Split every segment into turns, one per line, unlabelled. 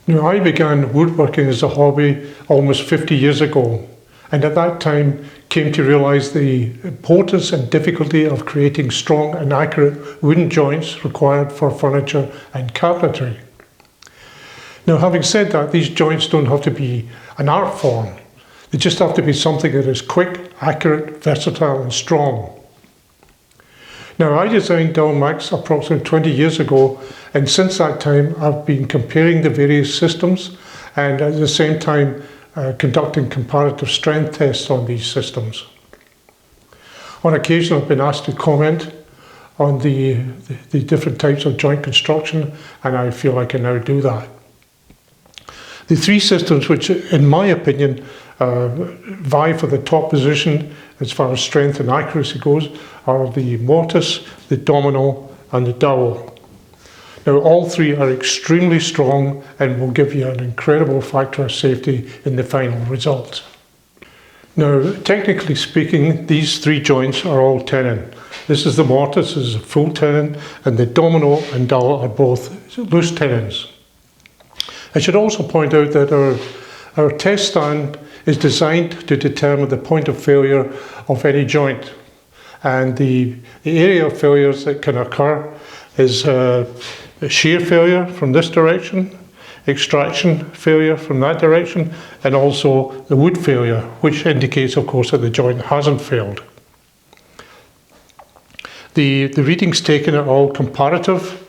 Now, I began woodworking as a hobby almost 50 years ago, and at that time came to realise the importance and difficulty of creating strong and accurate wooden joints required for furniture and cabinetry. Now, having said that, these joints don't have to be an art form. They just have to be something that is quick, accurate, versatile and strong. Now, I designed Dowelmax approximately 20 years ago, and since that time I've been comparing the various systems and at the same time conducting comparative strength tests on these systems. On occasion I've been asked to comment on the different types of joint construction, and I feel I can now do that. The three systems which, in my opinion, vie for the top position as far as strength and accuracy goes are the Mortise, the Domino and the Dowel. Now, all three are extremely strong and will give you an incredible factor of safety in the final result. Now, technically speaking, these three joints are all tenon. This is the Mortise, this is a full tenon, and the Domino and Dowel are both loose tenons. I should also point out that our test stand is designed to determine the point of failure of any joint. And the area of failures that can occur is shear failure from this direction, extraction failure from that direction, and also the wood failure, which indicates, of course, that the joint hasn't failed. The readings taken are all comparative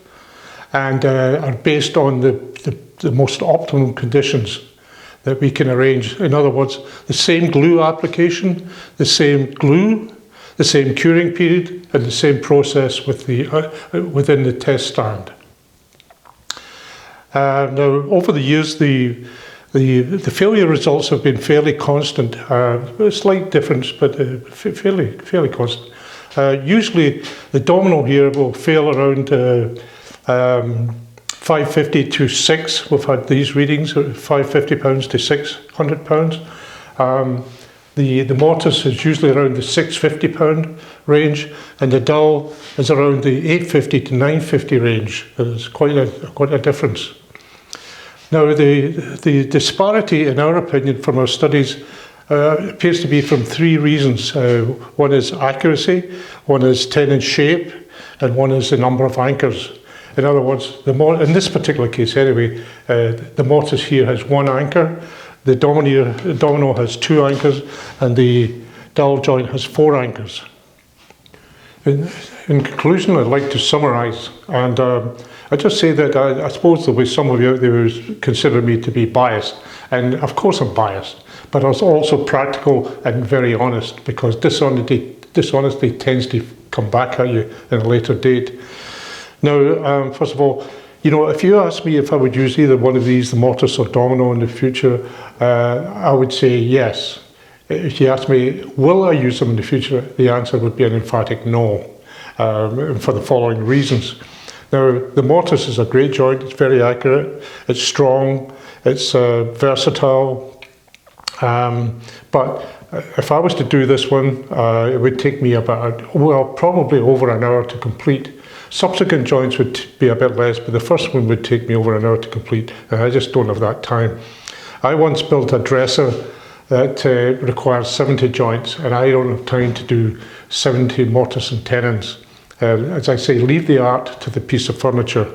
and are based on the most optimum conditions that we can arrange. In other words, the same glue application, the same glue, the same curing period, and the same process with within the test stand. Now, over the years, the failure results have been fairly constant. A slight difference, but fairly constant. Usually, the Domino here will fail around 550 to 6. We've had these readings, 550 pounds to 600 pounds. The Mortise is usually around the 650 pound range, and the Dowel is around the 850 to 950 range. There's quite a difference. Now, the disparity, in our opinion, from our studies, appears to be from three reasons. One is accuracy, one is tenon shape, and one is the number of anchors. In other words, in this particular case anyway, the Mortise here has one anchor, the Domino has two anchors, and the Dowel joint has four anchors. In conclusion, I'd like to summarise, and I'd just say that I suppose there'll be some of you out there who consider me to be biased, and of course I'm biased, but I was also practical and very honest, because dishonesty tends to come back at you at a later date. Now, first of all, if you ask me if I would use either one of these, the Mortise or Domino in the future, I would say yes. If you ask me, will I use them in the future, the answer would be an emphatic no, for the following reasons. Now, the Mortise is a great joint, it's very accurate, it's strong, it's versatile, but if I was to do this one, it would take me probably over an hour to complete. Subsequent joints would be a bit less, but the first one would take me over an hour to complete, and I just don't have that time. I once built a dresser that requires 70 joints, and I don't have time to do 70 Mortise and tenons. As I say, leave the art to the piece of furniture.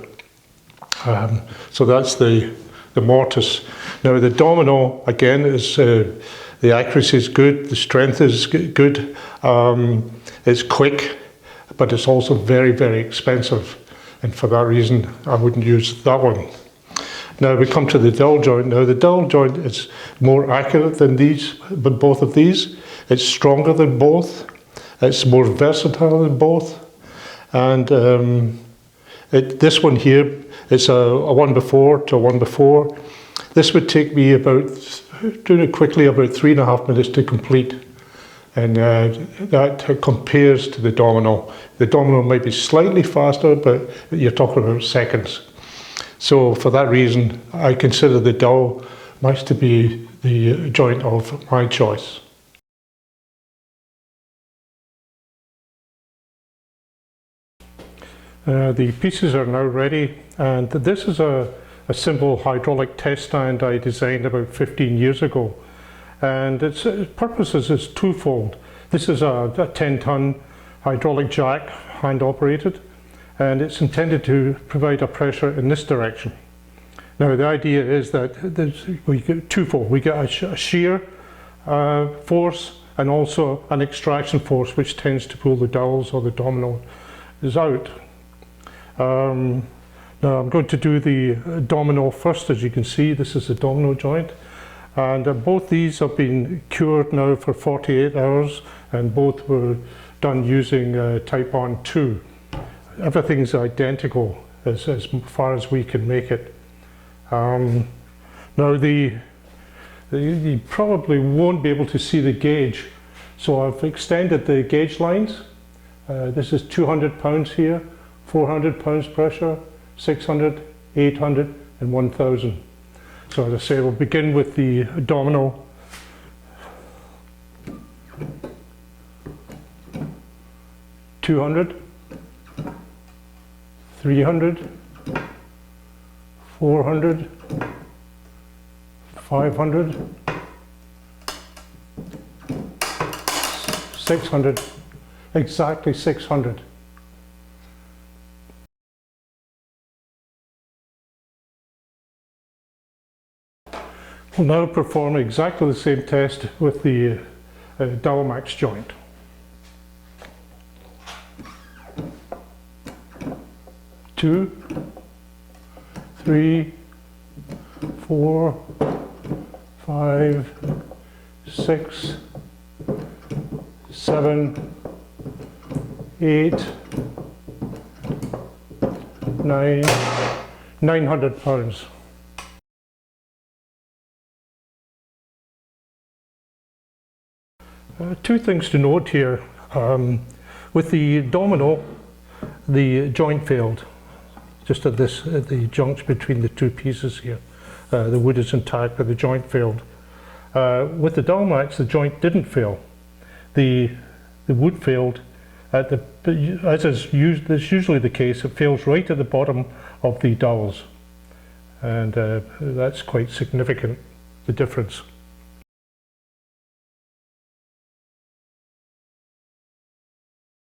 So that's the Mortise. Now, the Domino, again, is the accuracy is good, the strength is good, it's quick, but it's also very, very expensive, and for that reason I wouldn't use that one. Now we come to the Dowel joint. Now the Dowel joint is more accurate than both of these. It's stronger than both. It's more versatile than both. And this one here is a one before to a one before. This would take me doing it quickly, about 3.5 minutes to complete. And that compares to the Domino. The Domino might be slightly faster, but you're talking about seconds. So for that reason, I consider the Dowelmax to be the joint of my choice. The pieces are now ready, and this is a a simple hydraulic test stand I designed about 15 years ago. And its purpose is twofold. This is a 10-ton hydraulic jack, hand operated, and it's intended to provide a pressure in this direction. Now the idea is that we get twofold. We get a shear force and also an extraction force which tends to pull the dowels or the domino out. Now I'm going to do the domino first. As you can see, this is the domino joint, and both these have been cured now for 48 hours, and both were done using Type On 2. Everything's identical as far as we can make it. Now you probably won't be able to see the gauge, so I've extended the gauge lines. This is 200 pounds here, 400 pounds pressure, 600, 800 and 1000. So as I say, we'll begin with the domino. $200, $300, $400, $500, $600, exactly 600. We'll now perform exactly the same test with the Dowelmax joint. Two, three, 4, 5, 6, 7, 8, 9, 900 pounds. Two things to note here. With the domino, the joint failed. Just at the junction between the two pieces here. The wood is intact, but the joint failed. With the Dowelmax, the joint didn't fail. The wood failed at as is usually the case, it fails right at the bottom of the dowels. And that's quite significant, the difference.